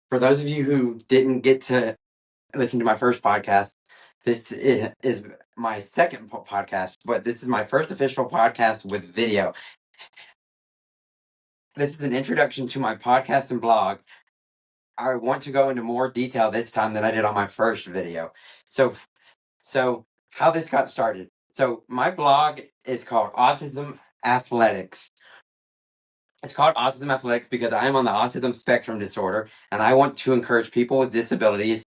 For those of you who didn't get to listen to my first podcast, this is my second podcast, but this is my first official podcast with video. This is an introduction to my podcast and blog. I want to go into more detail this time than I did on my first video. So how this got started. So my blog is called Autism Athletics. It's called Autism Athletics because I am on the autism spectrum disorder, and I want to encourage people with disabilities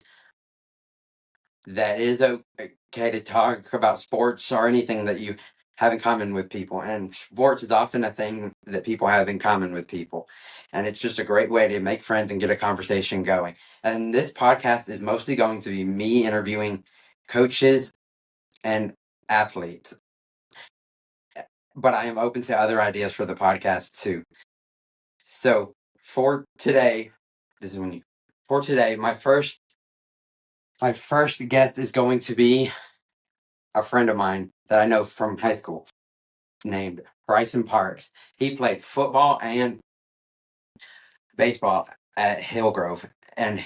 that is okay to talk about sports or anything that you have in common with people. And sports is often a thing that people have in common with people. And it's just a great way to make friends and get a conversation going. And this podcast is mostly going to be me interviewing coaches and athletes. But I am open to other ideas for the podcast too. So for today, my first guest is going to be a friend of mine that I know from high school named Bryson Parks. He played football and baseball at Hillgrove, and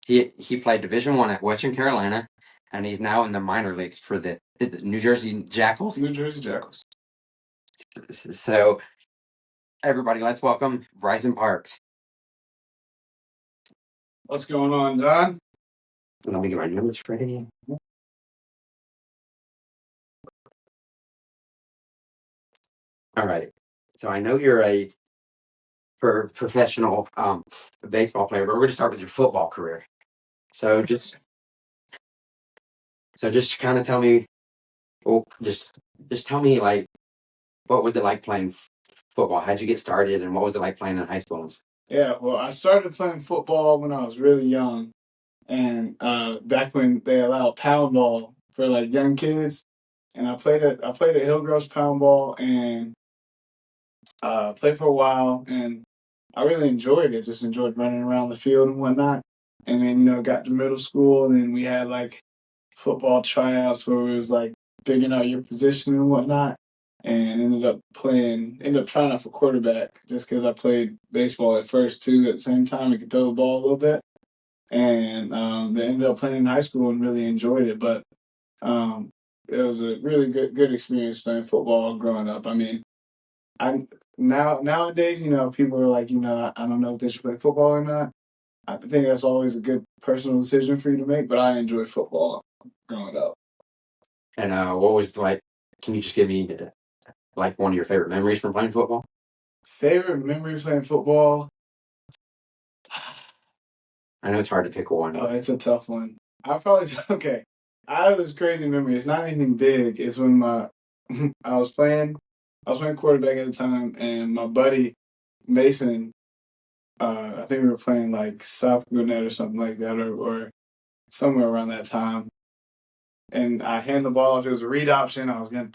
he played Division I at Western Carolina, and he's now in the minor leagues for the New Jersey Jackals. New Jersey Jackals. So, everybody, let's welcome Bryson Parks. What's going on, John? Let me get my notes ready. All right. So I know you're a professional baseball player, but we're going to start with your football career. So just kind of tell me, just tell me, like, what was it like playing football? How'd you get started, and what was it like playing in high school? Yeah, well, I started playing football when I was really young, and back when they allowed pound ball for like young kids, and I played at Hillgrove's pound ball and played for a while, and I really enjoyed it. Just enjoyed running around the field and whatnot. And then got to middle school, and then we had like football tryouts where it was like figuring out your position and whatnot. And ended up trying out for quarterback just because I played baseball at first too. At the same time, I could throw the ball a little bit, and they ended up playing in high school and really enjoyed it. But it was a really good experience playing football growing up. I mean, nowadays, people are like, I don't know if they should play football or not. I think that's always a good personal decision for you to make. But I enjoy football growing up. And what was like? Can you just give me like one of your favorite memories from playing football? Favorite memory playing football? I know it's hard to pick one. Oh, it's a tough one. I have this crazy memory. It's not anything big. It's when I was playing quarterback at the time, and my buddy Mason, I think we were playing like South Gwinnett or something like that, or somewhere around that time. And I handed the ball off. It was a read option. I was gonna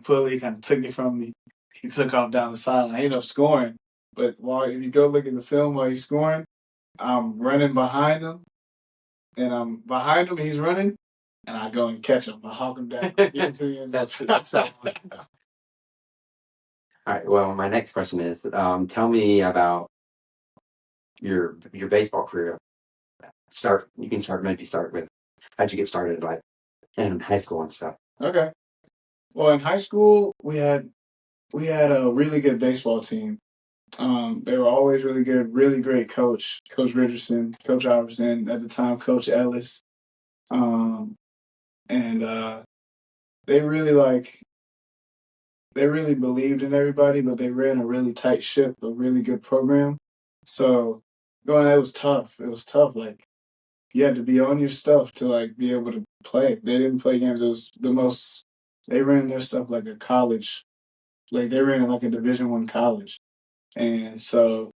pull it. He kind of took it from me. He took off down the sideline. I ended up scoring. But if you go look at the film while he's scoring, I'm running behind him, and I'm behind him. He's running, and I go and catch him. I hawk him down. That's all right. Well, my next question is, tell me about your baseball career. You can start with how'd you get started, like in high school and stuff. Okay. Well, in high school, we had a really good baseball team. They were always really good, really great coach Richardson, Coach Iverson, at the time, Coach Ellis. And they really believed in everybody, but they ran a really tight ship, a really good program. So it was tough. It was tough. Like, you had to be on your stuff to like be able to play. They didn't play games. It was they ran their stuff like a college. Like, they ran it like a Division I college. And so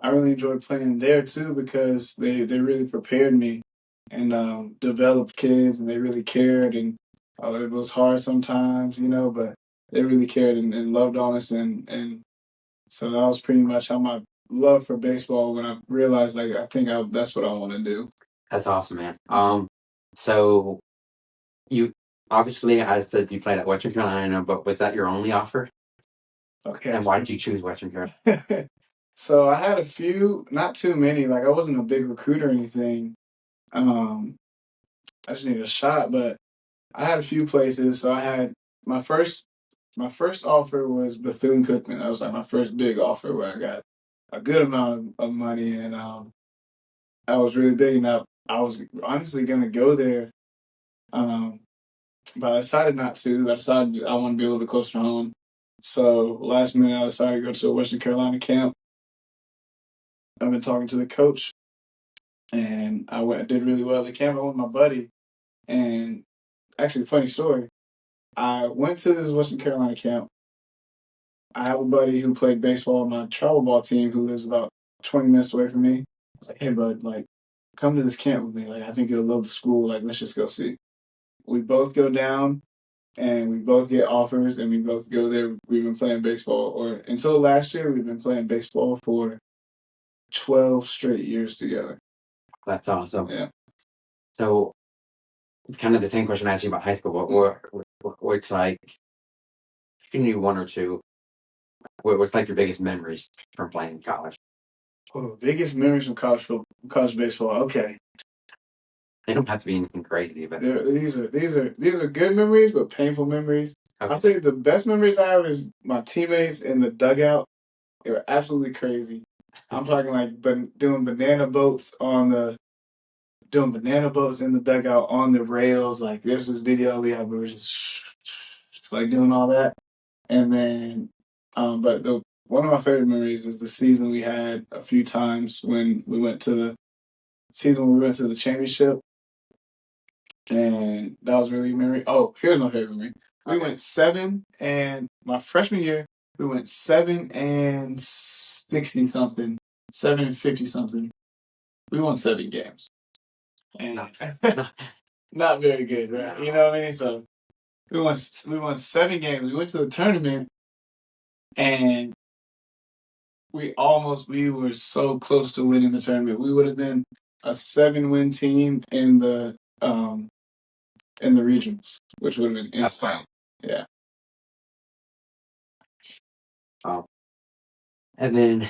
I really enjoyed playing there too, because they really prepared me and developed kids, and they really cared. And it was hard sometimes, but they really cared and loved on us. And so that was pretty much how my love for baseball, when I realized, like, that's what I want to do. That's awesome, man. So you obviously, I said you played at Western Carolina, but was that your only offer? Okay. And why did you choose Western Carolina? So I had a few, not too many. Like I wasn't a big recruiter or anything. Um, I just needed a shot, but I had a few places. So I had my first my first offer was Bethune-Cookman. That was like my first big offer where I got a good amount of money, and I was really big enough. I was honestly gonna go there, um, but I decided not to. I decided I want to be a little bit closer to home. So last minute, I decided to go to a Western Carolina camp. I've been talking to the coach, and I went. I did really well at the camp. I went with my buddy, and actually, funny story. I went to this Western Carolina camp. I have a buddy who played baseball on my travel ball team who lives about 20 minutes away from me. I was like, hey, bud, like, come to this camp with me. Like, I think you'll love the school. Like, let's just go see. We both go down and we both get offers and we both go there. We've been playing baseball, or until last year, we've been playing baseball for 12 straight years together. That's awesome. Yeah. So it's kind of the same question I asked you about high school, but what's like, you can do one or two. What's like your biggest memories from playing in college? Oh, biggest memories from college baseball. Okay. They don't have to be anything crazy, but These are good memories, but painful memories. okay. I'll say the best memories I have is my teammates in the dugout. They were absolutely crazy. I'm talking like doing banana boats in the dugout on the rails. Like there's this video we have where we're just like doing all that. And then but the one of my favorite memories is the season we had a few times when we went to the championship. And that was really a memory. Oh, here's my favorite memory. We went 7, and my freshman year, we went 7-60 something, 7-50 something. We won 7 games. And not very good, right? You know what I mean? So we won 7 games. We went to the tournament, and we were so close to winning the tournament. We would have been a 7-win team in the regionals, which would have been insane. Yeah. And then,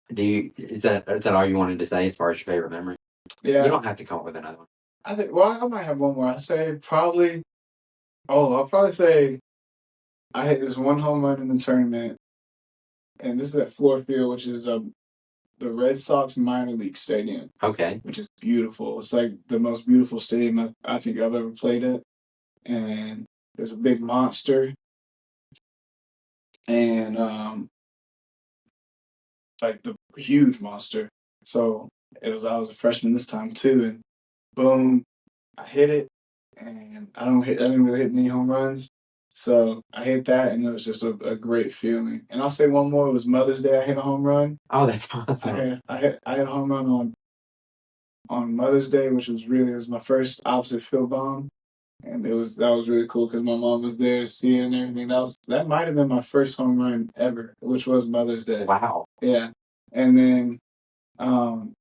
is that all you wanted to say as far as your favorite memory? Yeah. You don't have to come up with another one. I think. Well, I might have one more. I'd say probably. Oh, I'll probably say I hit this one home run in the tournament, and this is at Fluor Field, which is the Red Sox minor league stadium. Okay. Which is beautiful. It's like the most beautiful stadium I think I've ever played at, and there's a big monster, and like the huge monster. So I was a freshman this time too, and boom, I hit it, and I didn't really hit many home runs. So I hit that, and it was just a great feeling. And I'll say one more. It was Mother's Day. I hit a home run. Oh, that's awesome. I hit a home run on Mother's Day, which was my first opposite field bomb, and that was really cool because my mom was there to see it and everything. That might have been my first home run ever, which was Mother's Day. Wow. Yeah, and then I'd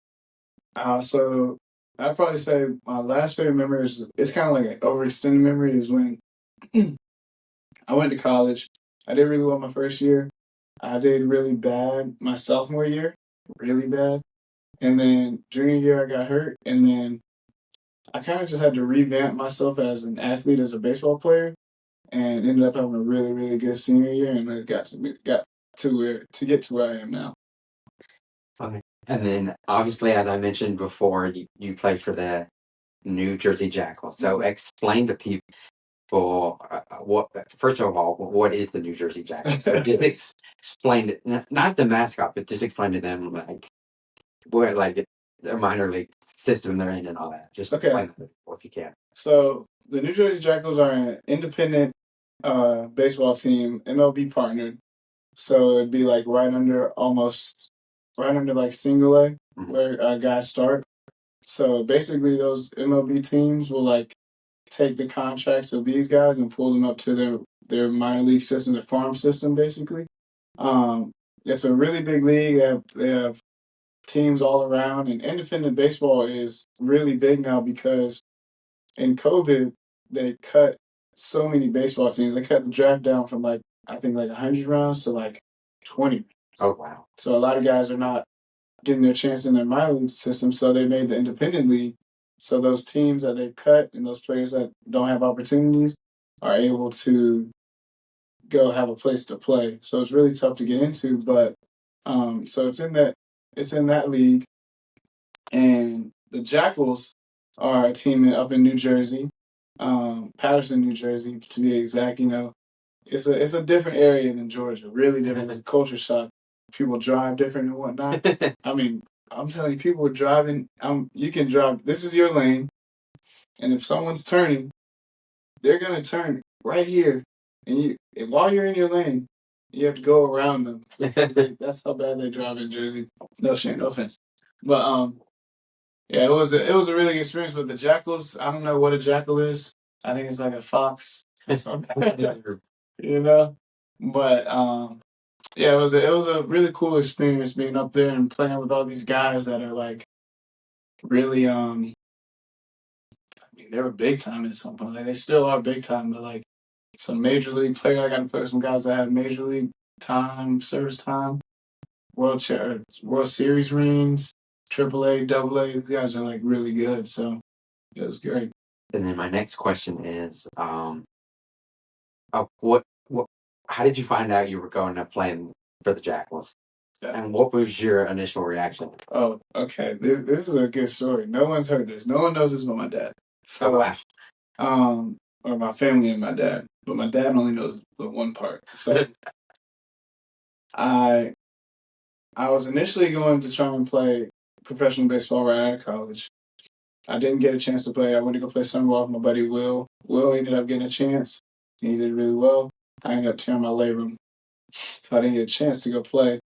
probably say my last favorite memory it's kind of like an overextended memory is when I went to college. I did really well my first year. I did really bad my sophomore year, really bad. And then junior year, I got hurt. And then I kind of just had to revamp myself as an athlete, as a baseball player, and ended up having a really, really good senior year and really got to get to where I am now. Okay. And then, obviously, as I mentioned before, you play for the New Jersey Jackals. So explain to people first of all, what is the New Jersey Jackals? So just explain it, not the mascot, but just explain to them like what like their minor league system they're in and all that. Just explain it if you can. So the New Jersey Jackals are an independent baseball team, MLB partnered. So it'd be like right under like single A, where guys start. So basically, those MLB teams will like take the contracts of these guys and pull them up to their minor league system, their farm system, basically. It's a really big league. They have teams all around, and independent baseball is really big now because in COVID they cut so many baseball teams. They cut the draft down from I think 100 rounds to 20. Oh, wow. So a lot of guys are not getting their chance in their minor league system, so they made the independent league. So those teams that they cut and those players that don't have opportunities are able to go have a place to play. So it's really tough to get into, but so it's in that league, and the Jackals are a team up in New Jersey, Patterson, New Jersey, to be exact. It's a different area than Georgia, really different. It's a culture shock. People drive different and whatnot. I mean, I'm telling you, people are driving. You can drive. This is your lane, and if someone's turning, they're gonna turn right here, and while you're in your lane, you have to go around them. That's how bad they drive in Jersey. No shame, no offense, but yeah, it was a really good experience. But the Jackals, I don't know what a jackal is. I think it's like a fox or something. you know, but yeah, it was a really cool experience being up there and playing with all these guys that are like really I mean, they were big time at some point. Like, they still are big time, but like some major league player. I got to play with some guys that have major league time, service time, World Series rings, AAA, AA. These guys are like really good. So it was great. And then my next question is, what, how did you find out you were going to play for the Jackals? Yeah. And what was your initial reaction? Oh, okay. This is a good story. No one's heard this. No one knows this but my dad. So, or my family and my dad, but my dad only knows the one part. So, I was initially going to try and play professional baseball right out of college. I didn't get a chance to play. I went to go play summer ball with my buddy Will. Will ended up getting a chance. He did really well. I ended up tearing my labrum, so I didn't get a chance to go play.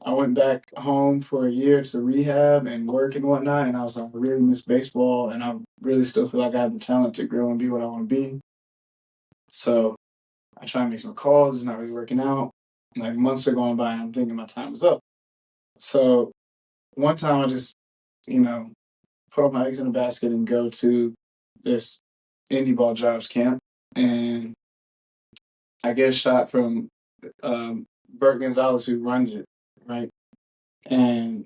I went back home for a year to rehab and work and whatnot, and I was like, I really miss baseball, and I really still feel like I have the talent to grow and be what I want to be. So I try and make some calls. It's not really working out. Like, months are going by, and I'm thinking my time is up. So one time I just, put all my eggs in a basket and go to this indie ball jobs camp, and I get a shot from Bert Gonzalez, who runs it, right? And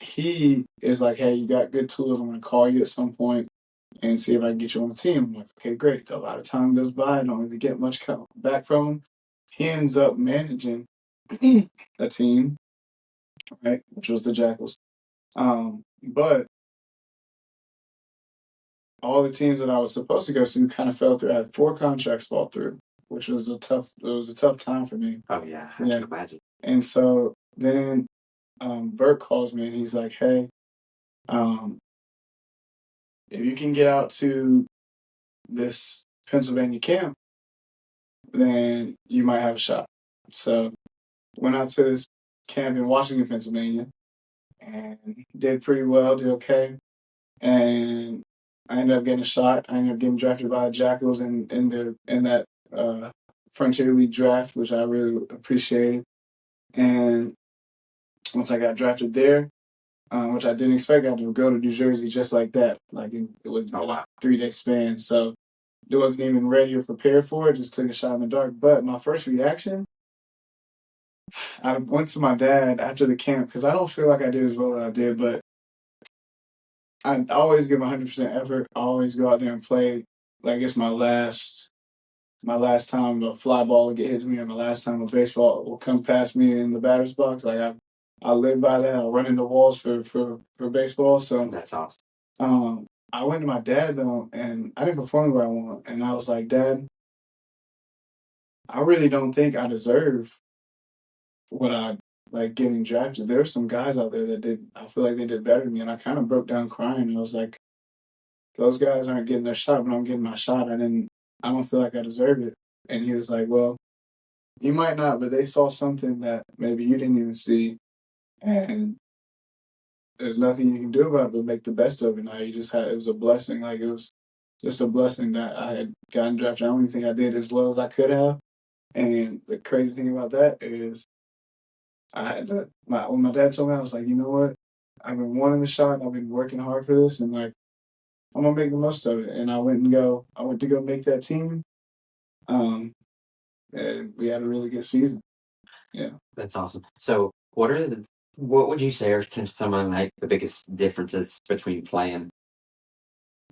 he is like, "Hey, you got good tools. I'm going to call you at some point and see if I can get you on the team." I'm like, "Okay, great." A lot of time goes by. I don't really get much back from him. He ends up managing a team, right, which was the Jackals. But all the teams that I was supposed to go to kind of fell through. I had 4 contracts fall through, which was a tough time for me. Oh yeah, I can imagine. And so then Bert calls me and he's like, "Hey, if you can get out to this Pennsylvania camp, then you might have a shot." So went out to this camp in Washington, Pennsylvania, and did pretty well, did okay. And I ended up getting a shot. I ended up getting drafted by the Jackals in that Frontier League draft, which I really appreciated. And once I got drafted there, which I didn't expect, I had to go to New Jersey just like that, like it was a 3-day span. So it wasn't even ready or prepared for it. Just took a shot in the dark. But my first reaction, I went to my dad after the camp because I don't feel like I did as well as I did, but I always give 100% effort. I always go out there and play like it's my last time a fly ball will get hit to me, or my last time a baseball will come past me in the batter's box. Like I live by that. I'll run into walls for baseball. So that's awesome. I went to my dad though, and I didn't perform the way I want. And I was like, "Dad, I really don't think I deserve what I like getting drafted. There were some guys out there that did. I feel like they did better than me." And I kind of broke down crying. I was like, "Those guys aren't getting their shot, but I'm getting my shot. I don't feel like I deserve it." And he was like, "Well, you might not, but they saw something that maybe you didn't even see, and there's nothing you can do about it but make the best of it. Now you just it was a blessing. Like, it was just a blessing that I had gotten drafted. I don't even think I did as well as I could have. And the crazy thing about that is when my dad told me, I was like, you know what? I've been wanting the shot. I've been working hard for this, and like, I'm gonna make the most of it." And I went to go make that team. And we had a really good season. Yeah. That's awesome. So, what would you say are some of like the biggest differences between playing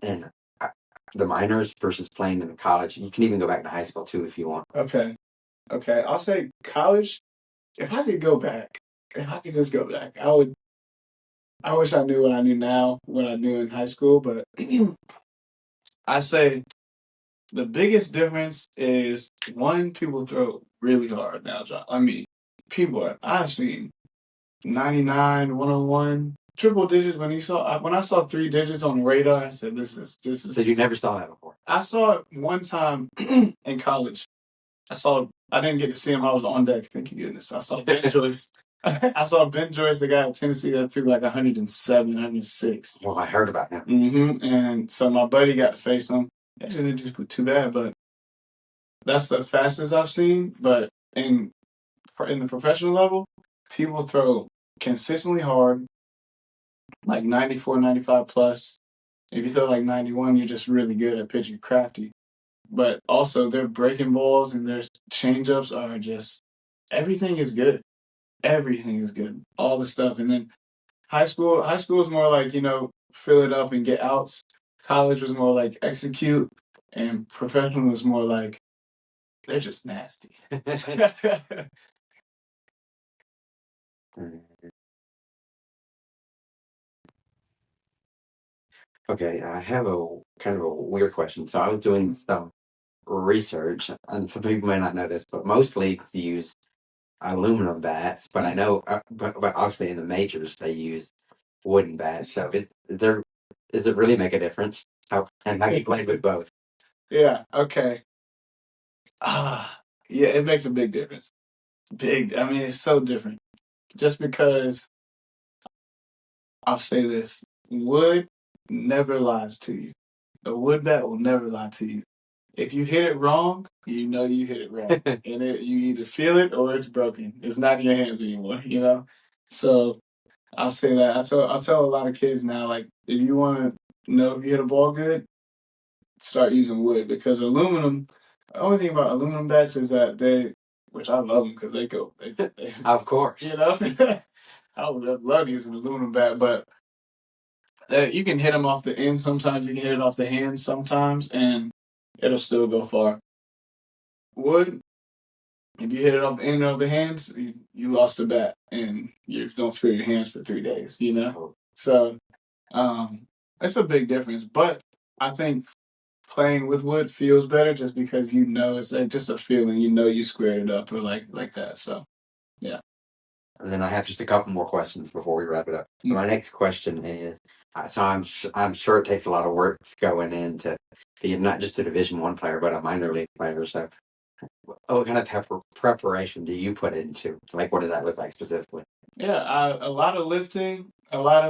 in the minors versus playing in college? You can even go back to high school too if you want. Okay. I'll say college. If I could go back, if I could just go back, I would. I wish I knew what I knew now, what I knew in high school. But I say the biggest difference is one, people throw really hard now, John. I mean, I've seen 99, 101, triple digits. When I saw three digits on the radar, I said, this is. So you never saw that before. I saw it one time in college. I didn't get to see him. I was on deck. Thank you goodness. I saw Ben Joyce. I saw Ben Joyce, the guy at Tennessee that threw like 107, 106. Well, I heard about him. And so my buddy got to face him. He didn't do too bad, but that's the fastest I've seen. But in the professional level, people throw consistently hard, like 94, 95 plus. If you throw like 91, you're just really good at pitching, crafty. But also their breaking balls and their changeups are just, everything is good. Everything is good. All the stuff. And then high school is more like, fill it up and get outs. College was more like execute, and professional was more like they're just nasty. Okay, I have a kind of a weird question. So I was doing some research, and some people may not know this, but most leagues use aluminum bats. But I know, but obviously in the majors they use wooden bats. So does it really make a difference? And have you played with both? Yeah. Okay. Yeah, it makes a big difference. Big. I mean, it's so different. Just because I'll say this: wood never lies to you. A wood bat will never lie to you. If you hit it wrong, you know you hit it wrong, and you either feel it or it's broken. It's not in your hands anymore. So I'll say that. I'll tell a lot of kids now, like, if you want to know if you hit a ball good, start using wood, because aluminum. The only thing about aluminum bats is that which I love them because they go. Of course. I would love using an aluminum bat, but you can hit them off the end. Sometimes you can hit it off the hand. Sometimes, and it'll still go far. Wood, if you hit it off the end of the hands, you lost a bat, and you don't feel your hands for 3 days. So it's a big difference. But I think playing with wood feels better just because it's just a feeling. You squared it up or like that. So yeah. And then I have just a couple more questions before we wrap it up. My next question is: so I'm sure it takes a lot of work going into being not just a Division I player, but a minor league player. So, what kind of preparation do you put into? Like, what does that look like specifically? Yeah, a lot of lifting, a lot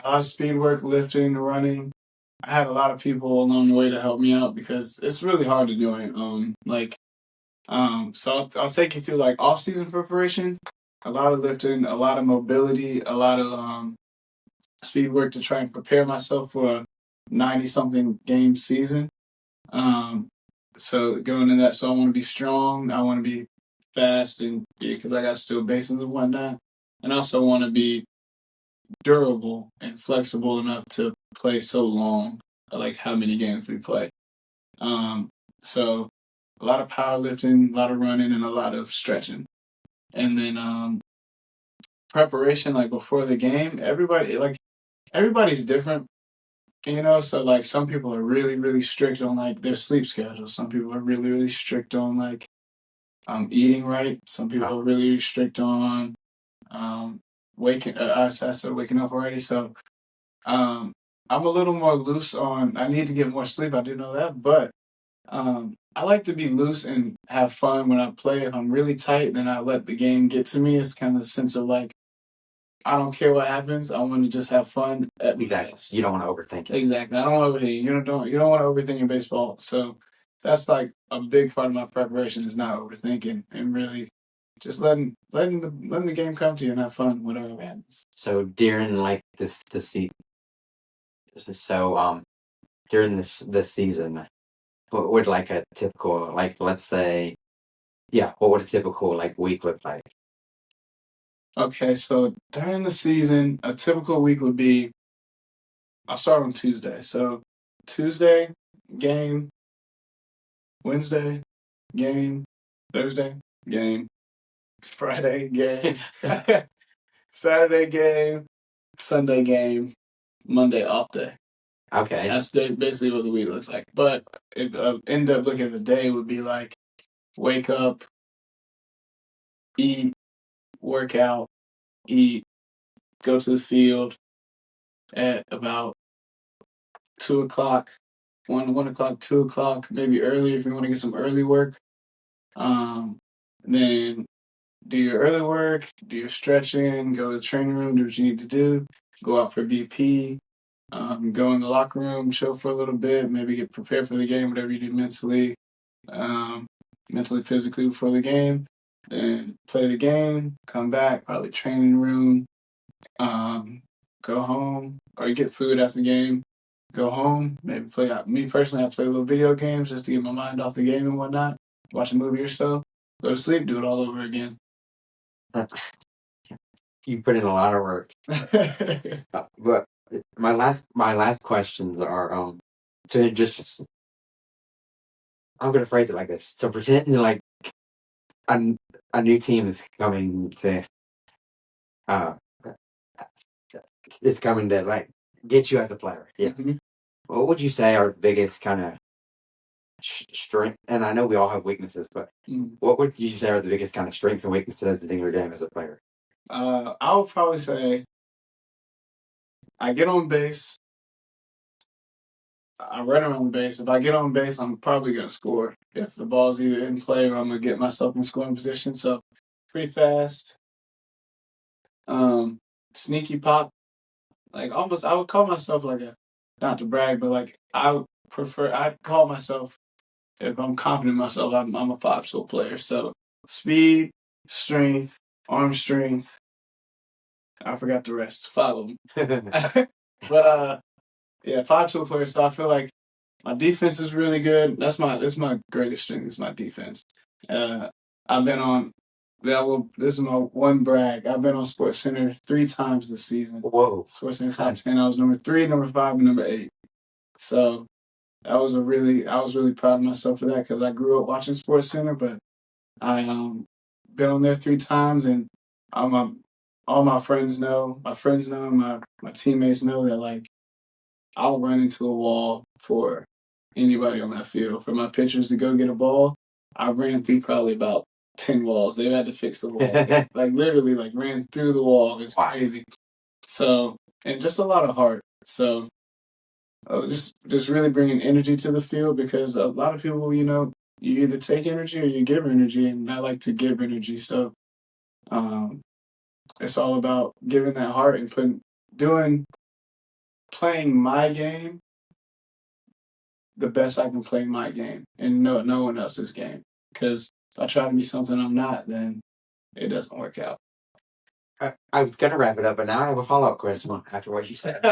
of speed work, lifting, running. I had a lot of people along the way to help me out because it's really hard to do it. So I'll take you through like off-season preparation, a lot of lifting, a lot of mobility, a lot of speed work to try and prepare myself for a 90-something game season. So going into that, so I want to be strong. I want to be fast, and because I got to steal bases and whatnot, and I also want to be durable and flexible enough to play so long, like how many games we play. So a lot of powerlifting, a lot of running, and a lot of stretching. And then preparation, like before the game, everybody's different, so like some people are really, really strict on like their sleep schedule. Some people are really, really strict on like eating right. Some people are really, really strict on waking I said waking up already. So I'm a little more loose on I need to get more sleep, I do know that, but I like to be loose and have fun when I play. If I'm really tight, then I let the game get to me. It's kind of the sense of like, I don't care what happens. I want to just have fun at Exactly. best. You don't want to overthink it. Exactly. I don't want to overthink. You don't want to overthink in baseball. So that's like a big part of my preparation is not overthinking and really just letting the game come to you and have fun whatever happens. So during like during this season, what would like a typical, like, let's say Yeah, what would a typical week look like? Okay, so during the season, a typical week would be, I'll start on Tuesday. So Tuesday, game, Wednesday, game, Thursday, game, Friday, game, Saturday, game, Sunday, game, Monday, off day. Okay. That's basically what the week looks like. But if end up looking at the day would be like wake up, eat, work out, eat, go to the field at about 2 o'clock, 1 o'clock, 2 o'clock, maybe earlier if you want to get some early work. Then do your early work, do your stretching, go to the training room, do what you need to do, go out for BP, go in the locker room, chill for a little bit, maybe get prepared for the game, whatever you do mentally, physically before the game. Then play the game, come back, probably training room, go home, or you get food after the game, go home, maybe play out. Me personally, I play little video games just to get my mind off the game and whatnot. Watch a movie or so, go to sleep, do it all over again. You put in a lot of work. But my last questions are to just I'm gonna phrase it like this. So pretend like a new team is coming to uh is coming to get you as a player. Yeah. Mm-hmm. What would you say are the biggest kind of strength? And I know we all have weaknesses, but what would you say are the biggest kind of strengths and weaknesses in your game as a player? I would probably say I get on base. I run around the base. If I get on base, I'm probably gonna score. If the ball's either in play or I'm gonna get myself in scoring position. So pretty fast. Sneaky pop. Like almost, I would call myself like not to brag, but like I'd call myself, if I'm confident in myself, I'm a 5-tool player. So speed, strength, arm strength. I forgot the rest. 5 of them. But yeah, 5-tool player. So I feel like my defense is really good. That's my greatest strength is my defense. I've been on this is my one brag. I've been on Sports Center 3 times this season. Whoa. Sports Center top 10. I was number 3, number 5, and number 8. So I was really proud of myself for that because I grew up watching Sports Center, but I been on there 3 times, and all my friends know, my teammates know that like I'll run into a wall for anybody on that field. For my pitchers to go get a ball, I ran through probably about 10 walls. They had to fix the wall. Like literally like ran through the wall. It's crazy. So, and just a lot of heart. So just really bringing energy to the field because a lot of people, you either take energy or you give energy, and I like to give energy. So it's all about giving that heart and playing my game the best I can play my game and no one else's game. Because if I try to be something I'm not, then it doesn't work out. I was gonna wrap it up, but now I have a follow-up question after what you said.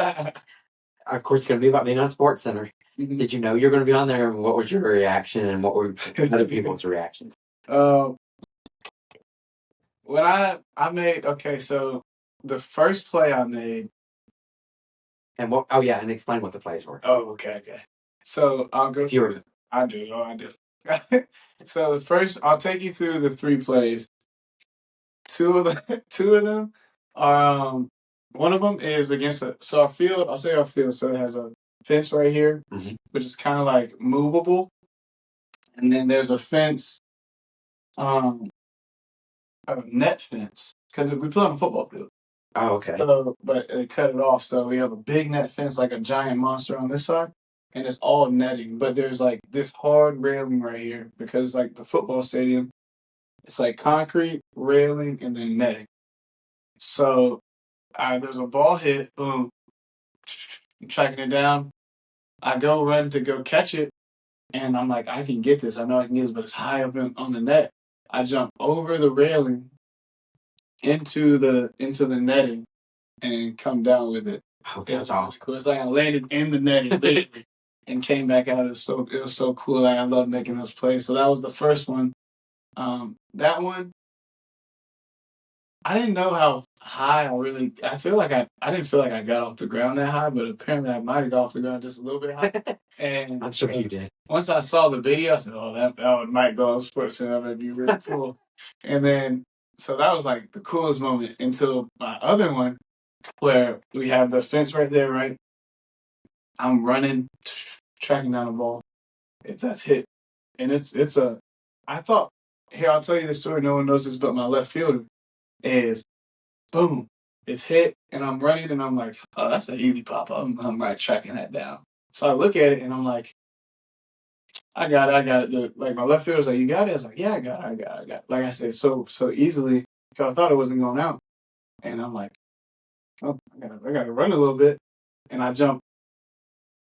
Of course, it's gonna be about being on Sports Center. Mm-hmm. Did you know you're gonna be on there? And what was your reaction, and what were other people's reactions? When I made so the first play I made. And what? Oh yeah, and explain what the plays were. Oh, okay. So I'll go through it. I do. So I'll take you through the 3 plays. Two of them are one of them is against our field. I'll say our field. So it has a fence right here, mm-hmm. which is kind of like movable, and then there's a fence, a net fence, because we play on a football field. Oh, okay. So, but they cut it off, so we have a big net fence, like a giant monster on this side, and it's all netting. But there's like this hard railing right here because like the football stadium, it's like concrete railing and then netting. So there's a ball hit, boom, I'm tracking it down. I go run to go catch it, and I'm like, I can get this. I know I can get this, but it's high up on the net. I jump over the railing into the netting and come down with it. Oh, that's awesome. Cool. It's like I landed in the netting and came back out. It was so cool. I love making those plays. So that was the first one. That one, I didn't know how high I feel like I didn't feel like I got off the ground that high, but apparently I might have got off the ground just a little bit high. And I'm sure you did. Once I saw the video, I said, "Oh, that one might go on sports center. That might be really cool." And then, so that was like the coolest moment until my other one, where we have the fence right there, right? I'm running, tracking down the ball. That's hit, and it's a. I thought, here, I'll tell you the story. No one knows this, but my left fielder is boom. It's hit, and I'm running, and I'm like, "Oh, that's an easy pop. I'm right tracking that down." So I look at it, and I'm like, I got it. I got it. Like my left fielder's like, "You got it?" I was like, "Yeah, I got it. I got it. I got it." Like I said, so easily because I thought it wasn't going out, and I'm like, "Oh, I gotta run a little bit," and I jump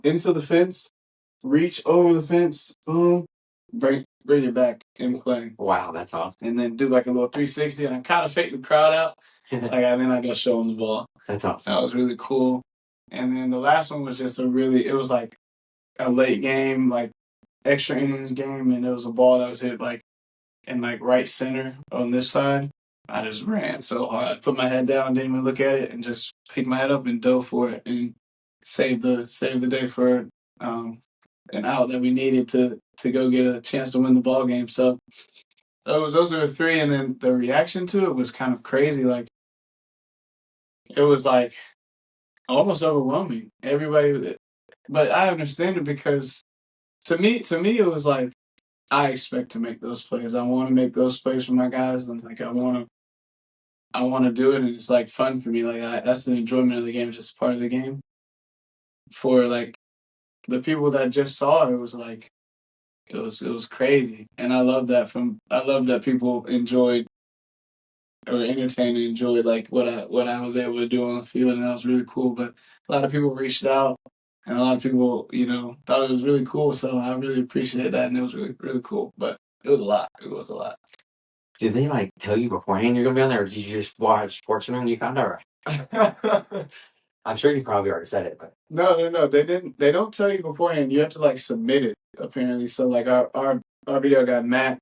into the fence, reach over the fence, boom, bring it back in play. Wow, that's awesome. And then do like a little 360, and I kind of fake the crowd out, and then I got shown the ball. That's awesome. That was really cool. And then the last one was just it was like a late game, like extra innings game, and it was a ball that was hit like in like right center on this side. I just ran so hard. I put my head down, didn't even look at it, and just picked my head up and dove for it and saved the day for an out that we needed to go get a chance to win the ball game. So those were the three, and then the reaction to it was kind of crazy. Like it was like almost overwhelming. Everybody, but I understand it because to me it was like I expect to make those plays. I want to make those plays for my guys, and like I want to do it, and it's like fun for me. Like that's the enjoyment of the game, just part of the game. For like the people that just saw it, it was like it was crazy, and I love that. I love that people enjoyed or entertained and enjoyed like what I was able to do on the field, and that was really cool. But a lot of people reached out, and a lot of people, thought it was really cool. So I really appreciate that, and it was really really cool. But it was a lot. It was a lot. Do they like tell you beforehand you're gonna be on there, or did you just watch SportsCenter and you found out? I'm sure you probably already said it, but No. They didn't. They don't tell you beforehand. You have to like submit it apparently. So like our video guy Matt,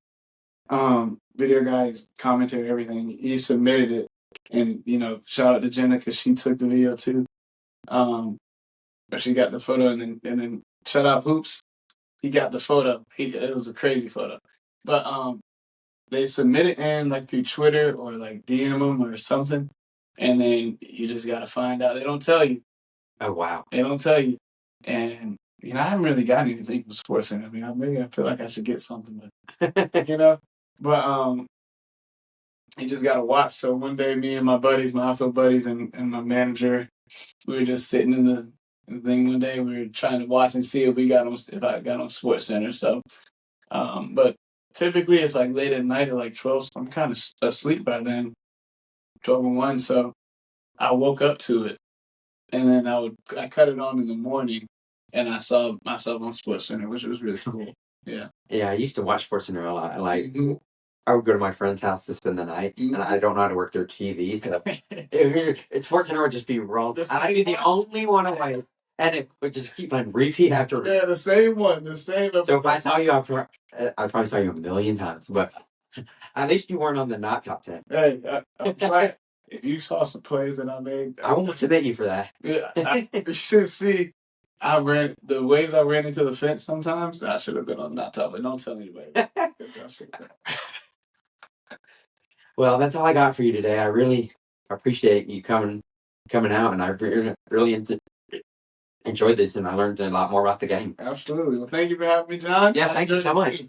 video guys commented everything. He submitted it, and shout out to Jenna because she took the video too. But she got the photo, and then shout out Hoops. He got the photo. It was a crazy photo, but they submit it in like through Twitter or like DM them or something, and then you just gotta find out. They don't tell you. oh wow, They don't tell you, and I haven't really got anything from Sports Center. I mean, maybe I feel like I should get something, but you just gotta watch. So one day, me and my buddies, my outfield buddies, and my manager, we were just sitting in the thing one day. We were trying to watch and see if I got on Sports Center. So, but typically it's like late at night at like 12. So I'm kind of asleep by then, 12:01. So I woke up to it, and then I cut it on in the morning, and I saw myself on Sports Center, which was really cool. Yeah. Yeah, I used to watch SportsCenter a lot. Like Mm-hmm. I would go to my friend's house to spend the night, and I don't know how to work their TV, so SportsCenter would just be wrong. I'd be the only one awake, and it would just keep on repeat after repeat. Yeah, the same one, the same episode. So if I saw you, I probably saw you a million times, but at least you weren't on the not top 10. Hey, I'm fine. If you saw some plays that I made, I won't submit you for that. You should see. The ways I ran into the fence sometimes. I should have been on not top, but don't tell anybody. Well, that's all I got for you today. I really appreciate you coming out, and I really enjoyed this, and I learned a lot more about the game. Absolutely. Well, thank you for having me, John. Yeah, thank you so much.